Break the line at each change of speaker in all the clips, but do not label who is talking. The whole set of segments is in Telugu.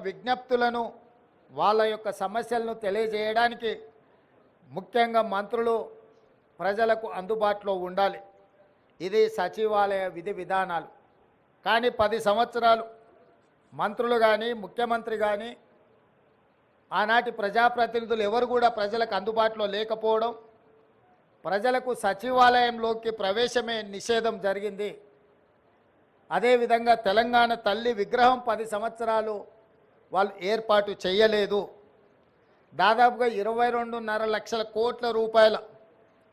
విజ్ఞప్తులను వాళ్ళ యొక్క సమస్యలను తెలియజేయడానికి ముఖ్యంగా మంత్రులు ప్రజలకు అందుబాటులో ఉండాలి. ఇది సచివాలయ విధి విధానాలు. కానీ 10 సంవత్సరాలు మంత్రులు కానీ ముఖ్యమంత్రి కానీ ఆనాటి ప్రజాప్రతినిధులు ఎవరు కూడా ప్రజలకు అందుబాటులో లేకపోవడం, ప్రజలకు సచివాలయంలోకి ప్రవేశమే నిషేధం జరిగింది. అదేవిధంగా తెలంగాణ తల్లి విగ్రహం 10 సంవత్సరాలు వాళ్ళు ఏర్పాటు చేయలేదు. దాదాపుగా 22.5 లక్షల కోట్ల రూపాయల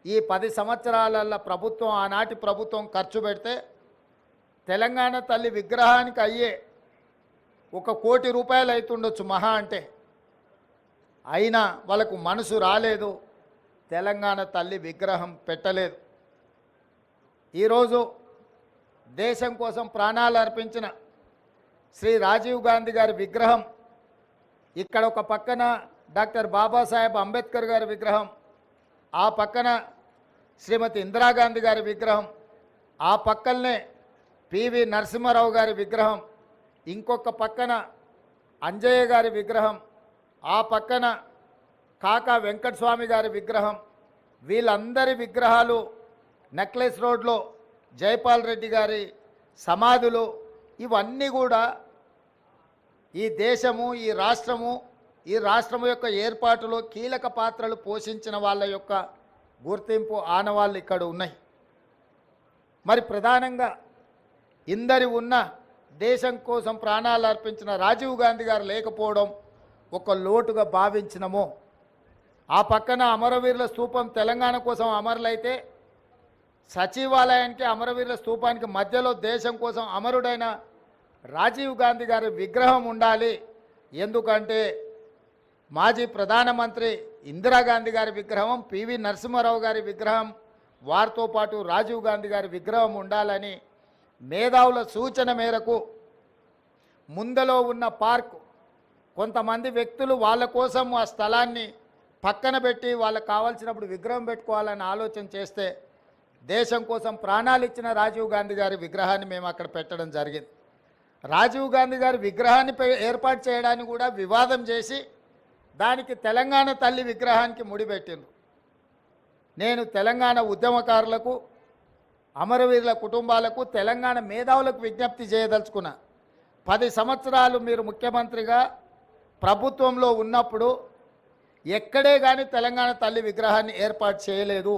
ఈ 10 సంవత్సరాలలో ప్రభుత్వం ఆనాటి ప్రభుత్వం ఖర్చు పెడితే తెలంగాణ తల్లి విగ్రహానికి అయ్యే 1 కోటి రూపాయలు అవుతుండొచ్చు మహా అంటే. అయినా వాళ్ళకు మనసు రాలేదు, తెలంగాణ తల్లి విగ్రహం పెట్టలేదు. ఈరోజు దేశం కోసం ప్రాణాలు అర్పించిన శ్రీ రాజీవ్ గాంధీ గారి విగ్రహం ఇక్కడ ఒక పక్కన డాక్టర్ బాబాసాహెబ్ అంబేద్కర్ గారి విగ్రహం, ఆ పక్కన శ్రీమతి ఇందిరాగాంధీ గారి విగ్రహం, ఆ పక్కనే పివి నరసింహారావు గారి విగ్రహం, ఇంకొక పక్కన అంజయ్య గారి విగ్రహం, ఆ పక్కన కాకా వెంకటస్వామి గారి విగ్రహం, వీళ్ళందరి విగ్రహాలు నెక్లెస్ రోడ్లో జైపాల్ రెడ్డి గారి సమాధులు, ఇవన్నీ కూడా ఈ దేశము ఈ రాష్ట్రము యొక్క ఏర్పాటులో కీలక పాత్రలు పోషించిన వాళ్ళ యొక్క గుర్తింపు ఆనవాళ్ళు ఇక్కడ ఉన్నాయి. మరి ప్రధానంగా ఇందరి ఉన్న దేశం కోసం ప్రాణాలు అర్పించిన రాజీవ్ గాంధీ గారు లేకపోవడం ఒక లోటుగా భావించినము. ఆ పక్కన అమరవీరుల స్తూపం తెలంగాణ కోసం అమరులైతే సచివాలయానికి అమరవీరుల స్తూపానికి మధ్యలో దేశం కోసం అమరుడైన రాజీవ్ గాంధీ గారి విగ్రహం ఉండాలి. ఎందుకంటే మాజీ ప్రధానమంత్రి ఇందిరాగాంధీ గారి విగ్రహం, పివి నరసింహారావు గారి విగ్రహం, వారితో పాటు రాజీవ్ గాంధీ గారి విగ్రహం ఉండాలని మేధావుల సూచన మేరకు ముందలో ఉన్న పార్క్ కొంతమంది వ్యక్తులు వాళ్ళ కోసం ఆ స్థలాన్ని పక్కన పెట్టి వాళ్ళకు కావాల్సినప్పుడు విగ్రహం పెట్టుకోవాలని ఆలోచన చేస్తే దేశం కోసం ప్రాణాలు ఇచ్చిన రాజీవ్ గాంధీ గారి విగ్రహాన్ని మేము అక్కడ పెట్టడం జరిగింది. రాజీవ్ గాంధీ గారి విగ్రహాన్ని ఏర్పాటు చేయడానికి కూడా వివాదం చేసి దానికి తెలంగాణ తల్లి విగ్రహానికి ముడిపెట్టిండ్రు. నేను తెలంగాణ ఉద్యమకారులకు, అమరవీరుల కుటుంబాలకు, తెలంగాణ మేధావులకు విజ్ఞప్తి చేయదలుచుకున్నా. 10 సంవత్సరాలు మీరు ముఖ్యమంత్రిగా ప్రభుత్వంలో ఉన్నప్పుడు ఎక్కడే కానీ తెలంగాణ తల్లి విగ్రహాన్ని ఏర్పాటు చేయలేదు.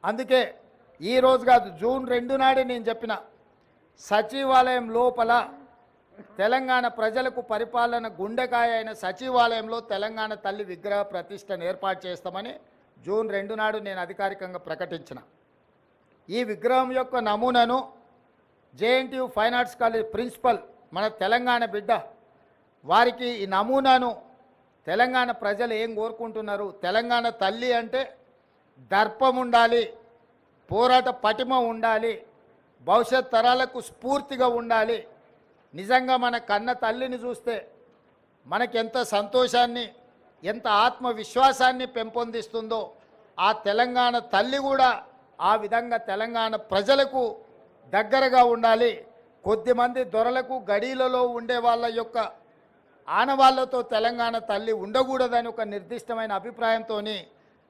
అందుకే ఈరోజు కాదు, జూన్ 2 నాడే నేను చెప్పిన సచివాలయం లోపల తెలంగాణ ప్రజలకు పరిపాలన గుండెకాయ అయిన సచివాలయంలో తెలంగాణ తల్లి విగ్రహ ప్రతిష్టను ఏర్పాటు చేస్తామని జూన్ 2 నాడు నేను అధికారికంగా ప్రకటించిన. ఈ విగ్రహం యొక్క నమూనాను JNTU fine arts college principal మన తెలంగాణ బిడ్డ వారికి ఈ నమూనాను తెలంగాణ ప్రజలు ఏం కోరుకుంటున్నారు, తెలంగాణ తల్లి అంటే దర్పం ఉండాలి, పోరాట పటిమ ఉండాలి, భవిష్యత్ తరాలకు స్ఫూర్తిగా ఉండాలి. నిజంగా మన కన్న తల్లిని చూస్తే మనకెంత సంతోషాన్ని, ఎంత ఆత్మవిశ్వాసాన్ని పెంపొందిస్తుందో ఆ తెలంగాణ తల్లి కూడా ఆ విధంగా తెలంగాణ ప్రజలకు దగ్గరగా ఉండాలి. కొద్దిమంది దొరలకు గడీలలో ఉండే వాళ్ళ యొక్క ఆనవాళ్లతో తెలంగాణ తల్లి ఉండకూడదని ఒక నిర్దిష్టమైన అభిప్రాయంతో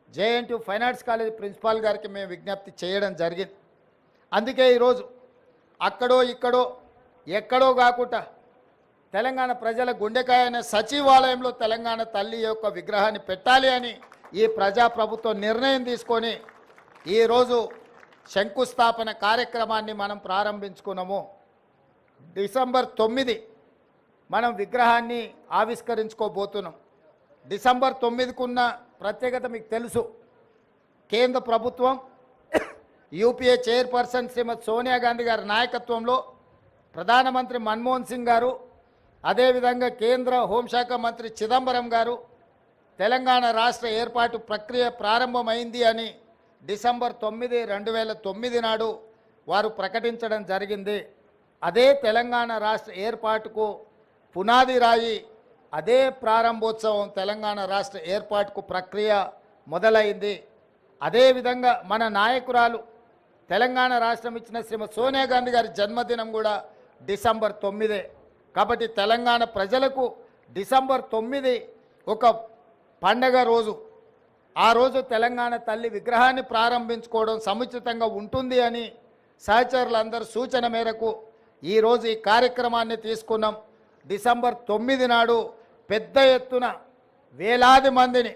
JNTU fine arts college principal గారికి మేము విజ్ఞప్తి చేయడం జరిగింది. అందుకే ఈరోజు అక్కడో ఇక్కడో ఎక్కడో కాకుండా తెలంగాణ ప్రజల గుండెకాయ అయిన సచివాలయంలో తెలంగాణ తల్లి యొక్క విగ్రహాన్ని పెట్టాలి అని ఈ ప్రజాప్రభుత్వం నిర్ణయం తీసుకొని ఈరోజు శంకుస్థాపన కార్యక్రమాన్ని మనం ప్రారంభించుకున్నాము. డిసెంబర్ 9 మనం విగ్రహాన్ని ఆవిష్కరించుకోబోతున్నాం. డిసెంబర్ 9కున్న ప్రత్యేకత మీకు తెలుసు. కేంద్ర ప్రభుత్వం యూపీఏ చైర్పర్సన్ శ్రీమతి సోనియా గాంధీ గారి నాయకత్వంలో ప్రధానమంత్రి మన్మోహన్ సింగ్ గారు, అదేవిధంగా కేంద్ర హోంశాఖ మంత్రి చిదంబరం గారు తెలంగాణ రాష్ట్ర ఏర్పాటు ప్రక్రియ ప్రారంభమైంది అని డిసెంబర్ 9, 2009 నాడు వారు ప్రకటించడం జరిగింది. అదే తెలంగాణ రాష్ట్ర ఏర్పాటుకు పునాది రాయి, అదే ప్రారంభోత్సవం తెలంగాణ రాష్ట్ర ఏర్పాటుకు ప్రక్రియ మొదలైంది. అదేవిధంగా మన నాయకురాలు తెలంగాణ రాష్ట్రం ఇచ్చిన శ్రీమతి సోనియా గాంధీ గారి జన్మదినం కూడా డిసెంబర్ 9. కాబట్టి తెలంగాణ ప్రజలకు డిసెంబర్ 9 ఒక పండగ రోజు. ఆ రోజు తెలంగాణ తల్లి విగ్రహాన్ని ప్రారంభించుకోవడం సముచితంగా ఉంటుంది అని సహచరులందరూ సూచన మేరకు ఈరోజు ఈ కార్యక్రమాన్ని తీసుకున్నాం. డిసెంబర్ 9 నాడు పెద్ద ఎత్తున వేలాది మందిని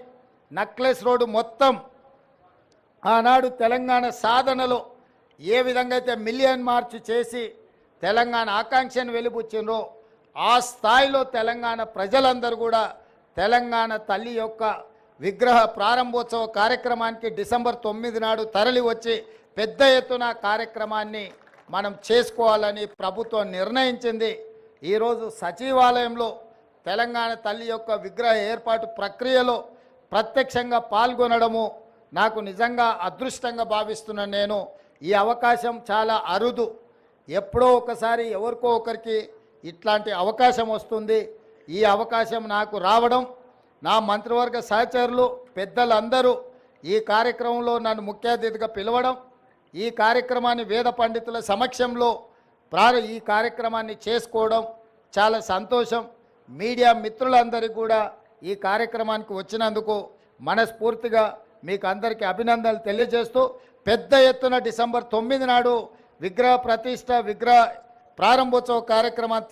నక్లెస్ రోడ్డు మొత్తం ఆనాడు తెలంగాణ సాధనలో ఏ విధంగా అయితే మిలియన్ మార్చ్ చేసి తెలంగాణ ఆకాంక్షను వెలిబుచ్చినో ఆ స్థాయిలో తెలంగాణ ప్రజలందరూ కూడా తెలంగాణ తల్లి యొక్క విగ్రహ ప్రారంభోత్సవ కార్యక్రమానికి డిసెంబర్ 9 నాడు తరలి వచ్చి పెద్ద ఎత్తున కార్యక్రమాన్ని మనం చేసుకోవాలని ప్రభుత్వం నిర్ణయించింది. ఈరోజు సచివాలయంలో తెలంగాణ తల్లి యొక్క విగ్రహ ఏర్పాటు ప్రక్రియలో ప్రత్యక్షంగా పాల్గొనడము నాకు నిజంగా అదృష్టంగా భావిస్తున్నాను. నేను ఈ అవకాశం చాలా అరుదు. ఎప్పుడో ఒకసారి ఎవరికో ఒకరికి ఇట్లాంటి అవకాశం వస్తుంది. ఈ అవకాశం నాకు రావడం, నా మంత్రివర్గ సహచరులు పెద్దలందరూ ఈ కార్యక్రమంలో నన్ను ముఖ్య అతిథిగా పిలవడం, ఈ కార్యక్రమాన్ని వేద పండితుల సమక్షంలో ఈ కార్యక్రమాన్ని చేసుకోవడం చాలా సంతోషం. మీడియా మిత్రులందరికీ కూడా ఈ కార్యక్రమానికి వచ్చినందుకు మనస్ఫూర్తిగా మీకు అందరికీ అభినందనలు తెలియజేస్తూ పెద్ద ఎత్తున డిసెంబర్ 9 నాడు విగ్రహ ప్రతిష్ట విగ్రహ ప్రారంభోత్సవ కార్యక్రమాన్ని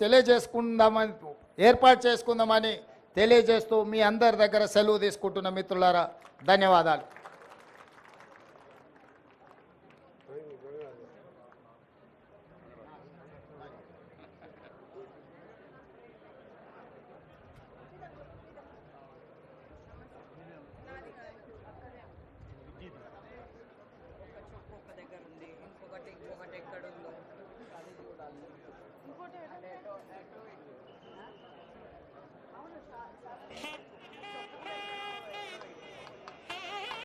ఏర్పాటు చేసుకుందామని తెలియజేస్తూ మీ అందరి దగ్గర సెలవు తీసుకుంటున్న మిత్రులారా ధన్యవాదాలు.